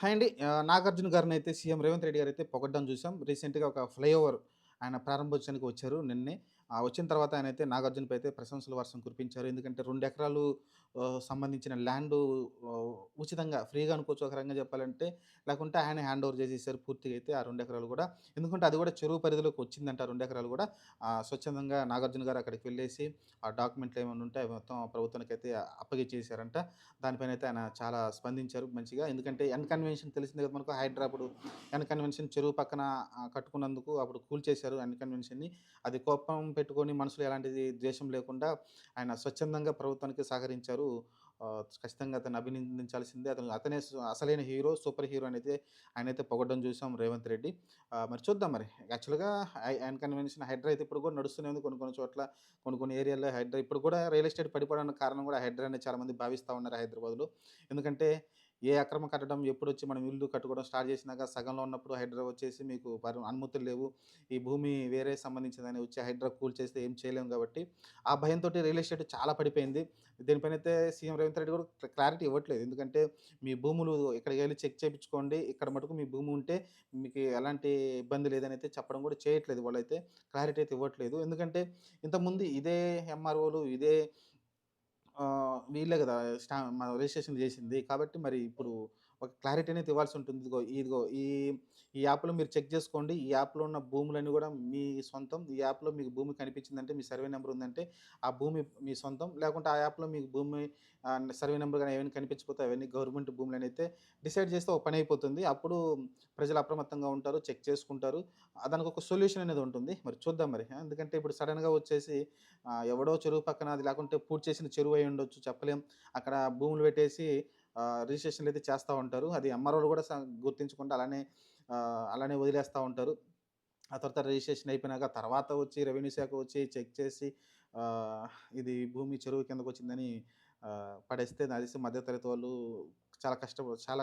Hi అండి. 'Nagarjuna' గారినైతే CM Revanth Reddy గారైతే పొగడ్డం చూసాం. రీసెంట్‌గా ఒక ఫ్లైఓవర్ ఆయన ప్రారంభోత్సవానికి వచ్చారు నిన్నే. వచ్చిన తర్వాత ఆయనైతే నాగార్జునపై అయితే ప్రశంసల వర్షం కురిపించారు. ఎందుకంటే 2 ఎకరాలు సంబంధించిన ల్యాండు ఉచితంగా ఫ్రీగా అనుకోవచ్చు ఒక రకంగా చెప్పాలంటే. లేకుంటే ఆయన హ్యాండ్ ఓవర్ చేసేసారు పూర్తిగా అయితే ఆ 2 ఎకరాలు కూడా. ఎందుకంటే అది కూడా చెరువు పరిధిలోకి వచ్చిందంట ఆ 2 ఎకరాలు కూడా. స్వచ్ఛందంగా నాగార్జున గారు అక్కడికి వెళ్ళేసి ఆ డాక్యుమెంట్లు ఏమైనా ఉంటే అవి మొత్తం ప్రభుత్వానికైతే అప్పగిచ్చేసారంట. దానిపైనైతే ఆయన చాలా స్పందించారు మంచిగా. ఎందుకంటే ఎన్ కన్వెన్షన్ తెలిసిందే కదా మనకు హైడ్రా అప్పుడు ఎన్ కన్వెన్షన్ చెరువు పక్కన కట్టుకున్నందుకు అప్పుడు కూల్చేశారు ఎన్ కన్వెన్షన్‌ని. అది కోపం పెట్టుకొని మనసులో ఎలాంటిది ద్వేషం లేకుండా ఆయన స్వచ్ఛందంగా ప్రభుత్వానికి సహకరించారు. ఖచ్చితంగా అతన్ని అభినందించాల్సిందే. అతనే అసలైన హీరో, సూపర్ హీరో అనైతే ఆయనైతే పొగడడం చూసాం రేవంత్ రెడ్డి. మరి చూద్దాం మరి. యాక్చువల్‌గా ఎన్ కన్వెన్షన్ హైడ్రా అయితే ఇప్పుడు కూడా నడుస్తూనే ఉంది కొన్ని కొన్ని చోట్ల. కొన్ని కొన్ని ఏరియాల్లో హైడ్రా ఇప్పుడు కూడా రియల్ ఎస్టేట్ పడిపోవడానికి కారణం కూడా హైడ్రా అనే చాలామంది భావిస్తా ఉన్నారు హైదరాబాద్‌లో. ఎందుకంటే ఏ అక్రమ కట్టడం ఎప్పుడొచ్చి మనం ఇల్లు కట్టుకోవడం స్టార్ట్ చేసినాక సగంలో ఉన్నప్పుడు హైడ్రా వచ్చేసి మీకు అనుమతులు లేవు. ఈ భూమి వేరే సంబంధించిందని వచ్చి హైడ్రా కూల్చేస్తే ఏం చేయలేము కాబట్టి, ఆ భయంతోటి రియల్ ఎస్టేట్ చాలా పడిపోయింది. దీనిపైనైతే సీఎం రేవంత్ రెడ్డి కూడా క్లారిటీ ఇవ్వట్లేదు. ఎందుకంటే మీ భూములు ఇక్కడికెళ్లి చెక్ చేపించుకోండి. ఇక్కడ మటుకు మీ భూమి ఉంటే మీకు ఎలాంటి ఇబ్బంది లేదనైతే చెప్పడం కూడా చేయట్లేదు. వాళ్ళైతే క్లారిటీ అయితే ఇవ్వట్లేదు. ఎందుకంటే ఇంతకుముందు ఇదే ఎంఆర్ఓలు ఇదే వీళ్ళే గదా! రిజిస్ట్రేషన్ జేసింది. కాబట్టి మరి ఇప్పుడు ఒక క్లారిటీ అనేది ఇవ్వాల్సి ఉంటుంది. ఇదిగో ఈ యాప్‌లో మీరు చెక్ జేసుకోండి. ఈ యాప్‌లో ఉన్న భూములన్నీ గూడా మీ సొంతం. ఈ యాప్‌లో మీకు భూమి కనిపించిందంటే, మీ సర్వే నంబర్ ఉందంటే, ఆ భూమి మీ సొంతం. లేకుంటే ఆ యాప్‌లో మీకు భూమి సర్వే నంబర్ గాని ఏవన్నీ కనిపించకపోతే అవన్నీ గవర్నమెంట్ భూములనైతే డిసైడ్ చేస్తే ఒక పనయిపోతుంది. అప్పుడు ప్రజలు అప్రమత్తంగా ఉంటారు. చెక్ చేసుకుంటారు. దానికొక సొల్యూషన్ అనేది ఉంటుంది. మరి చూద్దాం మరి. ఎందుకంటే ఇప్పుడు సడెన్‌గా వచ్చేసి ఎవడో చెరువు పక్కన అది లేకుంటే పూడ్చి చేసిన చెరువు అయ్యుండొచ్చు చెప్పలేం. అక్కడ భూములు పెట్టేసి రిజిస్ట్రేషన్‌లయితే చేస్తా ఉంటారు. అది ఎంఆర్ఓలు కూడా గుర్తించకుండా అలానే వదిలేస్తా ఉంటారు. ఆ తర్వాత రిజిస్ట్రేషన్ అయిపోయినాక తర్వాత వచ్చి రెవెన్యూ శాఖ వచ్చి చెక్ చేసి ఇది భూమి చెరువు కిందకొచ్చిందని పడేస్తే నాకు తెలిసి మధ్య తరగతి వాళ్ళు చాలా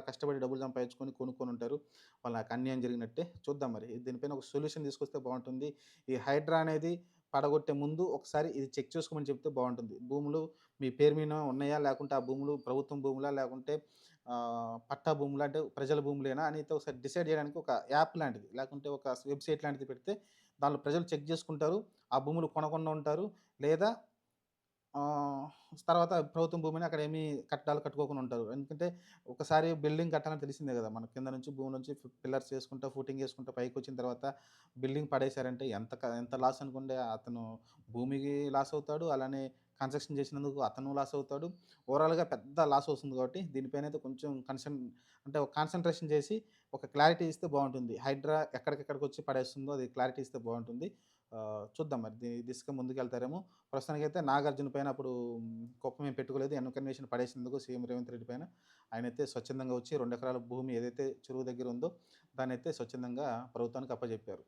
కష్టపడి డబ్బులు సంపాదించుకొని కొనుక్కొనుంటారు. వాళ్ళకి అన్యాయం జరిగినట్టే. చూద్దాం మరి. దీనిపైన ఒక సొల్యూషన్ తీసుకొస్తే బావుంటుంది. ఈ హైడ్రా అనేది పడగొట్టే ముందు ఒకసారి ఇది చెక్ చేసుకోమని చెప్తే బావుంటుంది. భూములు మీ పేరు మీద ఉన్నాయా? లేకుంటే ఆ భూములు ప్రభుత్వం భూములా? లేకుంటే పట్టా భూములా? అంటే ప్రజల భూములేనా? అని అయితే ఒకసారి డిసైడ్ చేయడానికి ఒక యాప్ లాంటిది, లేకుంటే ఒక వెబ్‌సైట్ లాంటిది పెడితే దాంట్లో ప్రజలు చెక్ చేసుకుంటారు. ఆ భూములు కొనకుండా ఉంటారు. లేదా తర్వాత ప్రభుత్వం భూమిని అక్కడేమి కట్టడాలు కట్టుకోకుండా ఉంటారు. ఎందుకంటే ఒకసారి బిల్డింగ్ కట్టాలని తెలిసిందే గదా! మన కింద నుంచి భూమి నుంచి పిల్లర్స్ చేసుకుంటా, ఫూటింగ్ చేసుకుంటా పైకొచ్చిన తర్వాత బిల్డింగ్ పడేశారంటే ఎంత లాస్ అనుకోండి. అతను భూమికి లాస్ అవుతాడు. అలానే కన్స్ట్రక్షన్ చేసినందుకు అతను లాస్ అవుతాడు. ఓవరాల్‌గా పెద్ద లాస్ వస్తుంది కాబట్టి దీనిపైనైతే కొంచెం అంటే ఒక కాన్సంట్రేషన్ చేసి ఒక క్లారిటీ ఇస్తే బావుంటుంది. హైడ్రా ఎక్కడికెక్కడికొచ్చి పడేస్తుందో అది క్లారిటీ ఇస్తే బావుంటుంది. చూద్దాం మరి దిశగా ముందుకెళ్తారేమో! ప్రస్తుతానికైతే 'నాగార్జున' పైన అప్పుడు కోపం ఏం పెట్టుకోలేదు. ఎన్‌కన్వేషన్ పడేసినందుకు సీఎం రేవంత్ రెడ్డి పైన ఆయనైతే స్వచ్ఛందంగా వచ్చి 2 ఎకరాల భూమి ఏదైతే చెరువు దగ్గర ఉందో దాన్నైతే స్వచ్ఛందంగా ప్రభుత్వానికి అప్పజెప్పారు.